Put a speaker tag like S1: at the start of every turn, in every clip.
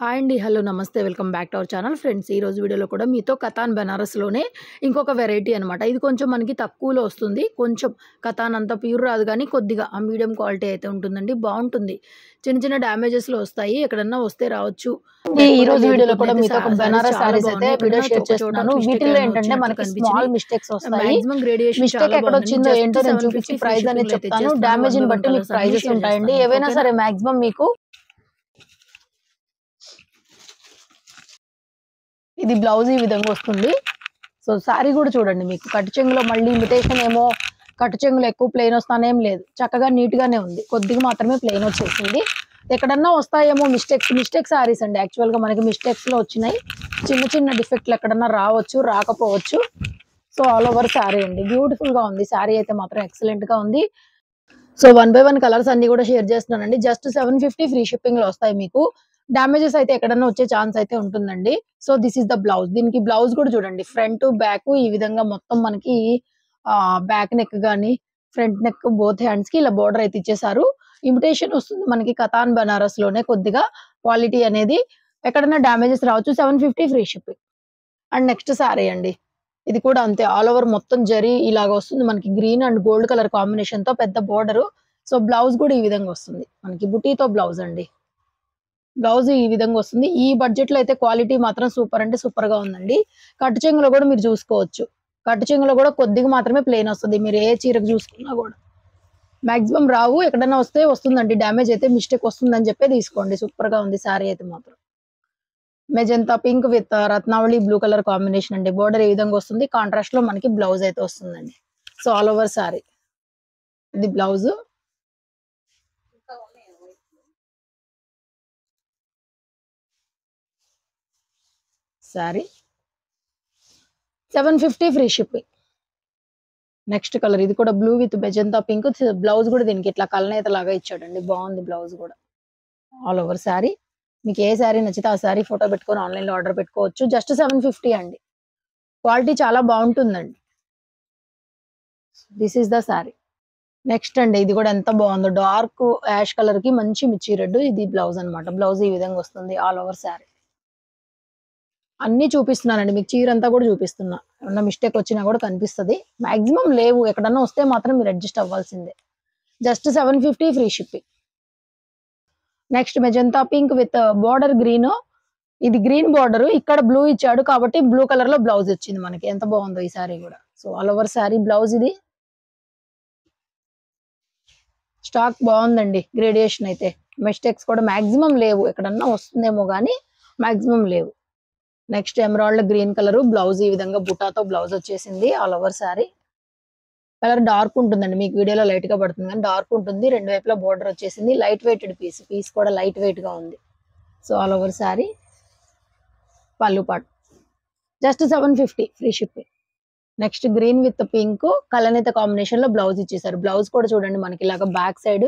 S1: Hi అండి. Hello నమస్తే. Welcome back to our channel friends. ఈ రోజు వీడియోలో కూడా మీతో కతాన్ బెనారస్‌లోనే ఇంకొక వెరైటీ అనమాట. ఇది కొంచెం మనకి తక్కువలో వస్తుంది. కొంచెం కతాన్ అంత ప్యూర్ రాదు గానీ కొద్దిగా ఆ మీడియం క్వాలిటీ అయితే ఉంటుందండి. బావుంటుంది. చిన్న చిన్న డ్యామేజెస్‌లో వస్తాయి. ఎక్కడన్నా వస్తే రావచ్చు.
S2: ఈ రోజు వీడియోలో కూడా మీతో ఒక బెనారస్ సారీస్ అయితే వీడియో షేర్ చేస్తున్నాను. వీటిలో ఏంటంటే మనకి స్మాల్ మిస్టేక్స్ వస్తాయి.
S1: మాక్సిమం గ్రేడియేషన్
S2: మిస్టేక్ ఎక్కడ వచ్చిందో ఏంటో నేను చూపించి ప్రైస్ అనేది చెప్తాను. డ్యామేజ్ ని బట్టి మీకు ప్రైజెస్ ఉంటాయండి. ఏవైనా సరే మాక్సిమం మీకు ఇది బ్లౌజ్ ఈ విధంగా వస్తుంది. సో సారీ కూడా చూడండి, మీకు కట్టు చెంగులో మళ్ళీ ఇమిటేషన్ ఏమో కట్టు చెంగులో ఎక్కువ ప్లెయిన్ వస్తానేం లేదు, చక్కగా నీట్ గానే ఉంది. కొద్దిగా మాత్రమే ప్లెయిన్ వచ్చేసింది. ఎక్కడన్నా వస్తాయేమో మిస్టేక్ సారీస్ అండి. యాక్చువల్ గా మనకి మిస్టేక్స్ లో వచ్చినాయి. చిన్న చిన్న డిఫెక్ట్లు ఎక్కడన్నా రావచ్చు, రాకపోవచ్చు. సో ఆల్ ఓవర్ సారీ అండి, బ్యూటిఫుల్ గా ఉంది. సారీ అయితే మాత్రం ఎక్సలెంట్ గా ఉంది. సో 1 by 1 కలర్స్ అన్ని కూడా షేర్ చేస్తున్నానండి. జస్ట్ 750 ఫ్రీ షిప్పింగ్ లో వస్తాయి మీకు. డ్యామేజెస్ అయితే ఎక్కడన్నా వచ్చే ఛాన్స్ అయితే ఉంటుందండి. So this is the blouse. దీనికి బ్లౌజ్ కూడా చూడండి, ఫ్రంట్ బ్యాక్ ఈ విధంగా మొత్తం మనకి బ్యాక్ నెక్ గానీ ఫ్రంట్ నెక్ బోత్ హ్యాండ్స్ కి ఇలా బోర్డర్ అయితే ఇచ్చేసారు. ఇమిటేషన్ వస్తుంది మనకి కతాన్ బనారస్ లోనే. కొద్దిగా క్వాలిటీ అనేది ఎక్కడన్నా డ్యామేజెస్ రావచ్చు. 750 free shipping. And next sorry అండి, ఇది కూడా అంతే. ఆల్ ఓవర్ మొత్తం జరీ ఇలాగ వస్తుంది మనకి. Green and gold colour combination తో పెద్ద బోర్డర్. సో బ్లౌజ్ కూడా ఈ విధంగా వస్తుంది మనకి, బుటీతో బ్లౌజ్ అండి. బ్లౌజ్ ఈ విధంగా వస్తుంది. ఈ బడ్జెట్ లో అయితే క్వాలిటీ మాత్రం సూపర్ అంటే సూపర్ గా ఉందండి. కట్టు చెంగులో కూడా మీరు చూసుకోవచ్చు. కట్టు చెంగులో కూడా కొద్దిగా మాత్రమే ప్లెయిన్ వస్తుంది. మీరు ఏ చీరకు చూసుకున్నా కూడా మాక్సిమం రావు. ఎక్కడన్నా వస్తే వస్తుందండి, డ్యామేజ్ అయితే మిస్టేక్ వస్తుందని చెప్పి తీసుకోండి. సూపర్ గా ఉంది సారీ అయితే మాత్రం. Magenta pink with Ratnavali blue colour combination అండి. బోర్డర్ ఈ విధంగా వస్తుంది. కాంట్రాస్ట్ లో మనకి బ్లౌజ్ అయితే వస్తుందండి. సో ఆల్ ఓవర్ సారీ ఇది blouse. Sari 750 free shipping. Next colour, ఇది కూడా blue with magenta pink. Blouse కూడా దీనికి ఇట్లా కలనేత లాగా ఇచ్చాడండి. బాగుంది బ్లౌజ్ కూడా. All over sari. మీకు ఏ శారీ నచ్చితే ఆ శారీ ఫోటో పెట్టుకొని ఆన్లైన్ లో ఆర్డర్ పెట్టుకోవచ్చు. జస్ట్ 750 అండి. క్వాలిటీ చాలా బాగుంటుందండి. This is the sari. Next అండి, ఇది కూడా ఎంత బాగుందో. డార్క్ యాష్ కలర్ కి మంచి మిర్చి రెడ్. ఇది బ్లౌజ్ అన్నమాట. బ్లౌజ్ ఈ విధంగా వస్తుంది. All over sorry. అన్ని చూపిస్తున్నానండి మీకు, చీర అంతా కూడా చూపిస్తున్నా. ఏమన్నా మిస్టేక్ వచ్చినా కూడా కనిపిస్తుంది. మాక్సిమం లేవు, ఎక్కడన్నా వస్తే మాత్రం మీరు అడ్జస్ట్ అవ్వాల్సిందే. Just 750 free shipping. Next magenta pink with border green. ఇది గ్రీన్ బోర్డర్, ఇక్కడ బ్లూ ఇచ్చాడు కాబట్టి బ్లూ కలర్ లో బ్లౌజ్ వచ్చింది మనకి. ఎంత బాగుందో ఈ సారీ కూడా. So all over sorry blouse ఇది. స్టాక్ బాగుందండి. గ్రేడియేషన్ అయితే మిస్టేక్స్ కూడా మాక్సిమం లేవు. ఎక్కడన్నా వస్తుందేమో కానీ మాక్సిమం లేవు. Next emerald green colour blouse ఈ విధంగా బుటాతో బ్లౌజ్ వచ్చేసింది. All over sorry. Colour dark ఉంటుందండి, మీకు వీడియోలో లైట్ గా పడుతుంది కానీ డార్క్ ఉంటుంది. రెండు వైపులా బోర్డర్ వచ్చేసింది. లైట్ వెయిటెడ్ పీస్ కూడా లైట్ వెయిట్ గా ఉంది. So all over sari. పళ్ళు పాటు just 750 free shipping. Next green with pink కలనేత కాంబినేషన్ లో బ్లౌజ్ ఇచ్చేసారు. బ్లౌజ్ కూడా చూడండి మనకి ఇలాగ back side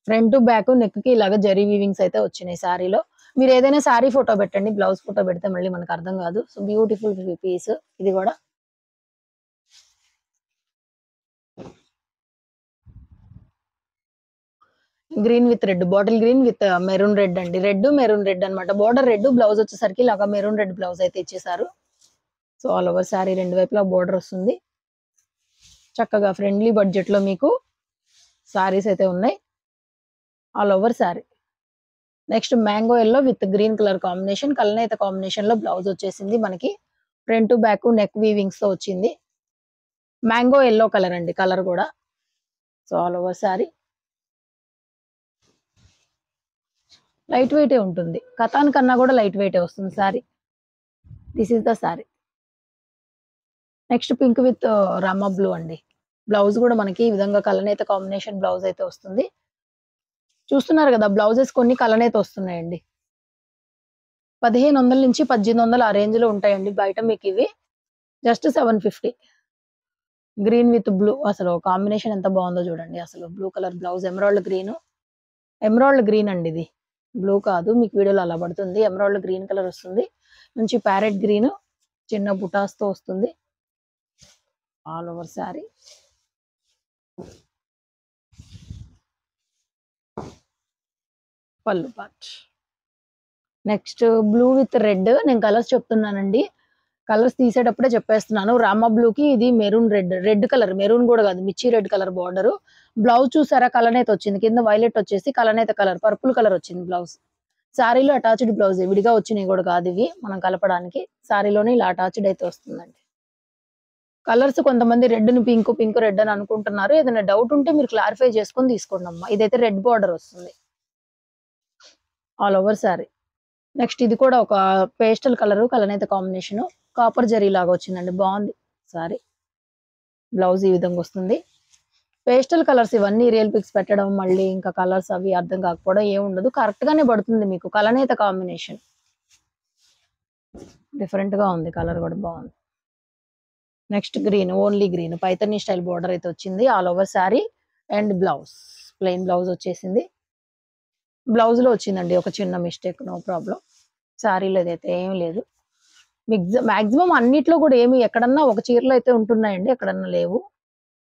S2: front back neck కి ఇలాగ జరీ వీవింగ్స్ అయితే వచ్చినాయి సారీలో. మీరు ఏదైనా సారీ ఫోటో పెట్టండి, బ్లౌజ్ ఫోటో పెడితే మళ్ళీ మనకు అర్థం కాదు. సో బ్యూటిఫుల్ పీస్ ఇది కూడా. Green with red, bottle green with maroon red అండి. రెడ్ మెరూన్ రెడ్ అనమాట. బోర్డర్ రెడ్, బ్లౌజ్ వచ్చేసరికి ఇలాగ మెరూన్ రెడ్ బ్లౌజ్ అయితే ఇచ్చేసారు. సో ఆల్ ఓవర్ సారీ రెండు వైపులా బోర్డర్ వస్తుంది. చక్కగా ఫ్రెండ్లీ బడ్జెట్ లో మీకు సారీస్ అయితే ఉన్నాయి. All over sari. Next mango yellow with green colour combination, కలనేత కాంబినేషన్ లో బ్లౌజ్ వచ్చేసింది మనకి. ఫ్రంట్ బ్యాక్ నెక్ వీవింగ్స్ తో వచ్చింది. మ్యాంగో ఎల్లో కలర్ అండి కలర్ కూడా. So all over sari. Light weight ఉంటుంది, కతాన్ కన్నా కూడా లైట్ వెయిట్ వస్తుంది sari. This is the sari. Next pink with Rama blue అండి. బ్లౌజ్ కూడా మనకి ఈ విధంగా కలనేత కాంబినేషన్ బ్లౌజ్ అయితే వస్తుంది. చూస్తున్నారు కదా, బ్లౌజెస్ కొన్ని కలనేత వస్తున్నాయండి. 1500 నుంచి 1800 ఆ రేంజ్ లో ఉంటాయండి బయట మీకు ఇవి. జస్ట్ 750. గ్రీన్ విత్ బ్లూ, అసలు కాంబినేషన్ ఎంత బాగుందో చూడండి. అసలు blue colour blouse, emerald green అండి. ఇది బ్లూ కాదు, మీకు వీడియోలో అలా పడుతుంది. ఎమరాల్డ్ గ్రీన్ కలర్ వస్తుంది. నుంచి ప్యారెట్ గ్రీన్ చిన్న బుటాస్ తో వస్తుంది. All over sari. పళ్ళు part. Next blue with red. నేను కలర్స్ చెప్తున్నానండి, కలర్స్ తీసేటప్పుడే చెప్పేస్తున్నాను. రామా బ్లూకి ఇది maroon red, red colour, maroon కూడా కాదు, మిర్చి రెడ్ కలర్ బార్డర్. బ్లౌజ్ చూసారా కలనేత వచ్చింది, కింద వైలెట్ వచ్చేసి కలనేత కలర్, పర్పుల్ కలర్ వచ్చింది బ్లౌజ్. శారీలో అటాచ్డ్ బ్లౌజ్, విడిగా వచ్చినాయి కూడా కాదు ఇవి, మనం కలపడానికి. శారీలోనే ఇలా అటాచ్డ్ అయితే వస్తుందండి. కలర్స్ కొంతమంది రెడ్ ని పింక్, పింక్ రెడ్ అని అనుకుంటున్నారు. ఏదైనా డౌట్ ఉంటే మీరు క్లారిఫై చేసుకొని తీసుకోండి అమ్మా. ఇదైతే రెడ్ బార్డర్ వస్తుంది ఆల్ ఓవర్ శారీ. నెక్స్ట్ ఇది కూడా ఒక పేస్టల్ కలర్, కలనేత కాంబినేషన్, కాపర్ జరీ లాగా వచ్చిందండి, బాగుంది సారీ. బ్లౌజ్ ఈ విధంగా వస్తుంది. పేస్టల్ కలర్స్ ఇవన్నీ రియల్ పిక్స్ పెట్టడం, మళ్ళీ ఇంకా కలర్స్ అవి అర్థం కాకపోవడం ఏముండదు, కరెక్ట్ గానే పడుతుంది మీకు. కలనేత కాంబినేషన్ డిఫరెంట్ గా ఉంది, కలర్ కూడా బాగుంది. Next green, only green, Paithani style border అయితే వచ్చింది all over sari. And blouse plain blouse వచ్చేసింది. బ్లౌజ్ లో వచ్చిందండి ఒక చిన్న మిస్టేక్, నో ప్రాబ్లం. శారీలో అయితే ఏం లేదు. మాక్సిమం అన్నిట్లో కూడా ఏమి ఎక్కడన్నా ఒక చీరలో అయితే ఉంటున్నాయండి, ఎక్కడన్నా లేవు.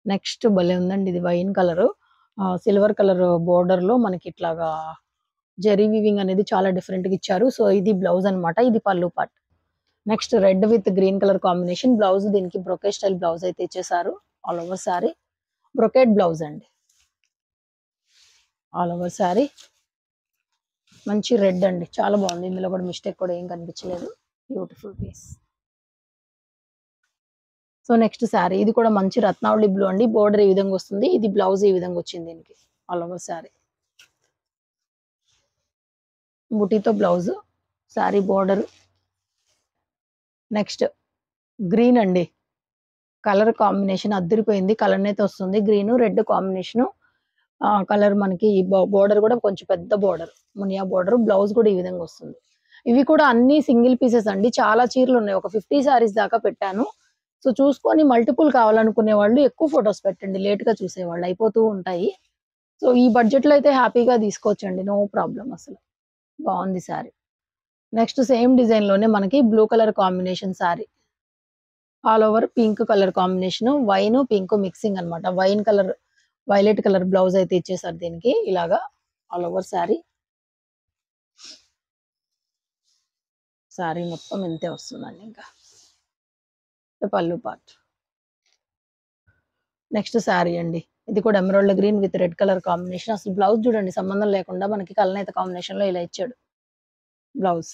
S2: నెక్స్ట్ భలే ఉందండి, ఇది wine colour, silver colour border లో మనకి ఇట్లాగా జరీ వీవింగ్ అనేది చాలా డిఫరెంట్ గా ఇచ్చారు. సో ఇది బ్లౌజ్ అన్నమాట, ఇది pallu part. Next red with green colour combination blouse, దీనికి బ్రొకేట్ స్టైల్ బ్లౌజ్ అయితే ఇచ్చేసారు all over sari. Brocade blouse అండి ఆల్ ఓవర్ సారీ. మంచి రెడ్ అండి, చాలా బాగుంది, ఇందులో కూడా మిస్టేక్ కూడా ఏం కనిపించలేదు, beautiful piece. So next sari, ఇది కూడా మంచి రత్నావళి బ్లూ అండి, బోర్డర్ ఈ విధంగా వస్తుంది. ఇది బ్లౌజ్ ఈ విధంగా వచ్చింది దీనికి ఆల్ ఓవర్ శారీ. బుటీతో blouse, sari border. Next green అండి, కలర్ కాంబినేషన్ అద్దరిపోయింది, కలర్ అయితే వస్తుంది. గ్రీన్ రెడ్ కాంబినేషన్ కలర్, మనకి బోర్డర్ కూడా కొంచెం పెద్ద బోర్డర్, మునియా బోర్డర్. బ్లౌజ్ కూడా ఈ విధంగా వస్తుంది. ఇవి కూడా అన్ని సింగిల్ పీసెస్ అండి, చాలా చీరలు ఉన్నాయి, ఒక 50 సారీస్ దాకా పెట్టాను. సో చూసుకొని మల్టిపుల్ కావాలనుకునే వాళ్ళు ఎక్కువ ఫొటోస్ పెట్టండి, లేట్ గా చూసేవాళ్ళు, అయిపోతూ ఉంటాయి. సో ఈ బడ్జెట్ లో అయితే హ్యాపీగా తీసుకోవచ్చండి, నో ప్రాబ్లం అసలు. బాగుంది సారీ. నెక్స్ట్ సేమ్ డిజైన్ లోనే మనకి blue colour combination sari, all over pink colour combination, wine pink mixing అన్నమాట. Wine colour violet colour blouse అయితే ఇచ్చేసారు దీనికి ఇలాగా ఆల్ ఓవర్ శారీ. శారీ మొత్తం ఇంతే వస్తుందండి, ఇంకా పళ్ళు పార్ట్. నెక్స్ట్ శారీ అండి, ఇది కూడా emerald green with red colour combination. అసలు బ్లౌజ్ చూడండి, సంబంధం లేకుండా మనకి కలనేత కాంబినేషన్ లో ఇలా ఇచ్చాడు blouse.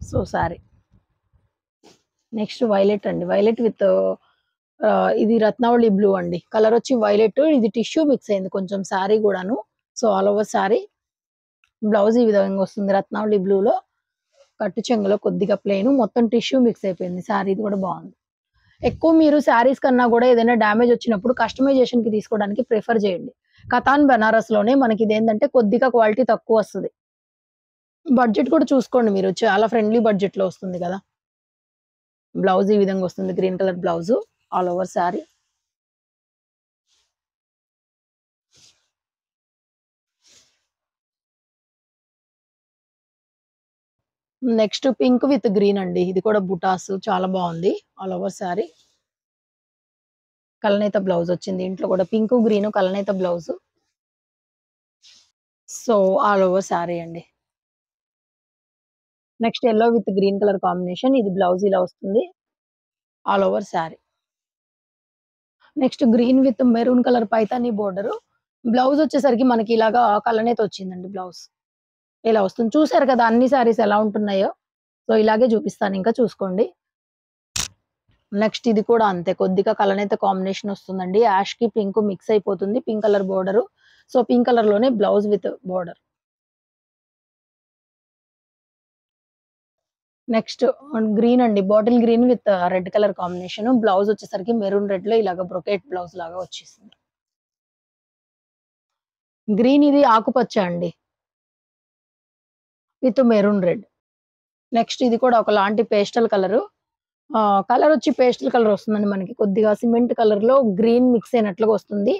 S2: So sari. Next violet అండి, వైలెట్ విత్ ఇది రత్నావళి బ్లూ అండి, కలర్ వచ్చి వైలెట్, ఇది టిష్యూ మిక్స్ అయింది కొంచెం శారీ కూడాను. So all over sari. Blouse ఈ విధంగా వస్తుంది రత్నావళి బ్లూలో, కట్టు చెంగులో కొద్దిగా ప్లెయిన్, మొత్తం టిష్యూ మిక్స్ అయిపోయింది శారీ. ఇది కూడా బాగుంది. ఎక్కువ మీరు శారీస్ కన్నా కూడా ఏదైనా డ్యామేజ్ వచ్చినప్పుడు కస్టమైజేషన్ కి తీసుకోవడానికి ప్రిఫర్ చేయండి. కతాన్ బనారస్ లోనే మనకి ఇది ఏంటంటే కొద్దిగా క్వాలిటీ తక్కువ వస్తుంది. బడ్జెట్ కూడా చూసుకోండి మీరు, చాలా ఫ్రెండ్లీ బడ్జెట్ లో వస్తుంది కదా. బ్లౌజ్ ఈ విధంగా వస్తుంది, green colour blouse all over sari. Next pink with green అండి, ఇది కూడా బుటాస్, చాలా బాగుంది ఆల్ ఓవర్ శారీ. కలనేత బ్లౌజ్ వచ్చింది, ఇంట్లో కూడా పింక్ గ్రీన్ కలనేత blouse. So all over sari అండి. Next yellow with green colour combination, ఇది బ్లౌజ్ ఇలా వస్తుంది all over sari. Next green with maroon colour Paithani border, blouse వచ్చేసరికి మనకి ఇలాగా కలనేత వచ్చిందండి, బ్లౌజ్ ఇలా వస్తుంది. చూసారు కదా అన్ని శారీస్ ఎలా ఉంటున్నాయో, సో ఇలాగే చూపిస్తాను, ఇంకా చూసుకోండి. నెక్స్ట్ ఇది కూడా అంతే, కొద్దిగా కలనేత కాంబినేషన్ వస్తుందండి, యాష్ కి పింక్ మిక్స్ అయిపోతుంది, pink colour border. So pink colour లోనే blouse with border. Next green అండి, bottle green with red colour combination, blouse వచ్చేసరికి మెరూన్ రెడ్ లో ఇలాగ బ్రొకెట్ బ్లౌజ్ లాగా వచ్చేసింది. గ్రీన్ ఇది ఆకుపచ్చ అండి విత్ మెరూన్ రెడ్. నెక్స్ట్ ఇది కూడా ఒకలాంటి పేస్టల్ కలర్, కలర్ వచ్చి పేస్టల్ కలర్ వస్తుందండి మనకి, కొద్దిగా సిమెంట్ కలర్ లో గ్రీన్ మిక్స్ అయినట్లుగా వస్తుంది.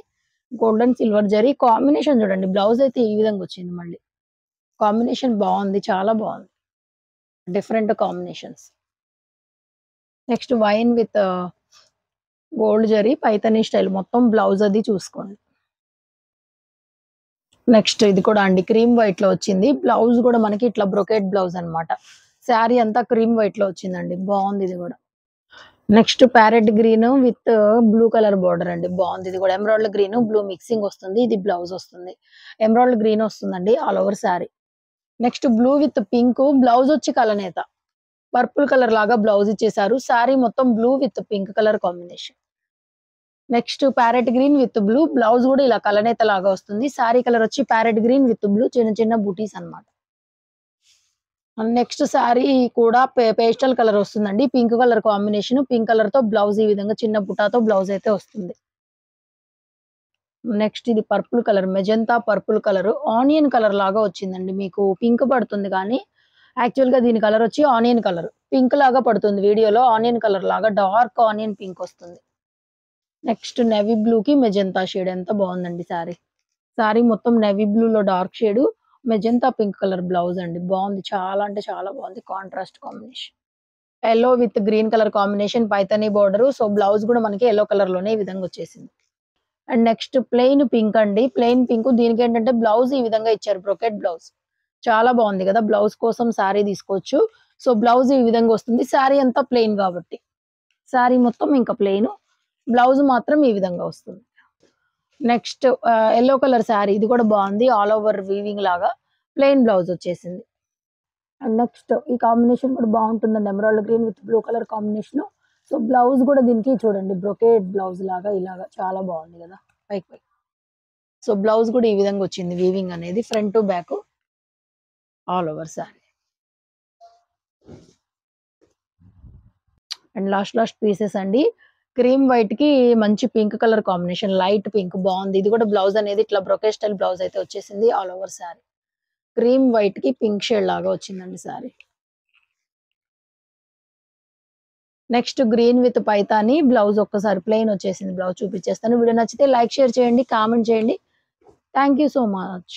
S2: గోల్డెన్ సిల్వర్ జరీ కాంబినేషన్ చూడండి, బ్లౌజ్ అయితే ఈ విధంగా వచ్చింది, మళ్ళీ కాంబినేషన్ బాగుంది, చాలా బాగుంది, different combinations. Next wine with gold zari Paithani style మొత్తం బ్లౌజ్ అది చూసుకోండి. నెక్స్ట్ ఇది కూడా అండి క్రీమ్ వైట్ లో వచ్చింది. బ్లౌజ్ కూడా మనకి ఇట్లా బ్రొకెట్ బ్లౌజ్ అన్నమాట. శారీ అంతా క్రీమ్ వైట్ లో వచ్చిందండి. బాగుంది ఇది కూడా. Next parrot green with blue colour border అండి. బాగుంది ఇది కూడా. ఎమరాల్డ్ గ్రీన్ బ్లూ మిక్సింగ్ వస్తుంది. ఇది బ్లౌజ్ వస్తుంది. ఎమరాల్డ్ గ్రీన్ వస్తుందండి all over sari. Next blue with pink blouse వచ్చి కలనేత పర్పుల్ కలర్ లాగా బ్లౌజ్ ఇచ్చేసారు. శారీ మొత్తం blue with pink colour combination. Next parrot green with blue blouse కూడా ఇలా కలనేత లాగా వస్తుంది. శారీ కలర్ వచ్చి ప్యారెట్ గ్రీన్ విత్ బ్లూ చిన్న చిన్న బూటీస్ అన్నమాట. నెక్స్ట్ శారీ కూడా పేస్టల్ కలర్ వస్తుందండి. Pink colour combination. Pink colour తో బ్లౌజ్ ఈ విధంగా చిన్న బుటాతో బ్లౌజ్ అయితే వస్తుంది. నెక్స్ట్ ఇది purple colour magenta purple colour onion colour లాగా వచ్చిందండి. మీకు పింక్ పడుతుంది కానీ యాక్చువల్ గా దీని కలర్ వచ్చి ఆనియన్ కలర్. పింక్ లాగా పడుతుంది వీడియోలో. ఆనియన్ కలర్ లాగా డార్క్ ఆనియన్ పింక్ వస్తుంది. నెక్స్ట్ నెవీ బ్లూ కి మెజంతా షేడ్. ఎంత బాగుందండి శారీ. శారీ మొత్తం నెవీ బ్లూ లో dark shade magenta pink colour blouse అండి. బాగుంది. చాలా అంటే చాలా బాగుంది. Contrast combination. Yellow with green colour combination Paithani border. So blouse కూడా మనకి ఎల్లో కలర్ లోనే ఈ విధంగా వచ్చేసింది. అండ్ నెక్స్ట్ ప్లెయిన్ పింక్ అండి. Plain pink. దీనికి ఏంటంటే బ్లౌజ్ ఈ విధంగా ఇచ్చారు. Brocade blouse. చాలా బాగుంది కదా. బ్లౌజ్ కోసం శారీ తీసుకోవచ్చు. సో బ్లౌజ్ ఈ విధంగా వస్తుంది. శారీ అంతా ప్లెయిన్ కాబట్టి శారీ మొత్తం ఇంకా ప్లెయిన్. బ్లౌజ్ మాత్రం ఈ విధంగా వస్తుంది. Next yellow colour sari. ఇది కూడా బాగుంది. ఆల్ ఓవర్ వీవింగ్ లాగా ప్లెయిన్ బ్లౌజ్ వచ్చేసింది. అండ్ నెక్స్ట్ ఈ కాంబినేషన్ కూడా బాగుంటుందండి. Emerald green with blue colour combination. So blouse కూడా దీనికి చూడండి బ్రొకెట్ బ్లౌజ్ లాగా ఇలాగా చాలా బాగుంది కదా. పైకి పైకి. సో బ్లౌజ్ కూడా ఈ విధంగా వచ్చింది. వీవింగ్ అనేది front to back all over sari. And last pieces అండి. క్రీమ్ వైట్ కి మంచి pink colour combination. Light pink బాగుంది. ఇది కూడా బ్లౌజ్ అనేది ఇట్లా బ్రొకెట్ స్టైల్ బ్లౌజ్ అయితే వచ్చేసింది all over sari. Cream white కి పింక్ షేడ్ లాగా వచ్చిందండి sari. Next green with Paithani blouse ఒక్కసారి ప్లెయిన్ వచ్చేసింది. బ్లౌజ్ చూపించేస్తాను. వీడియో నచ్చితే లైక్ షేర్ చేయండి, కామెంట్ చేయండి. Thank you so much.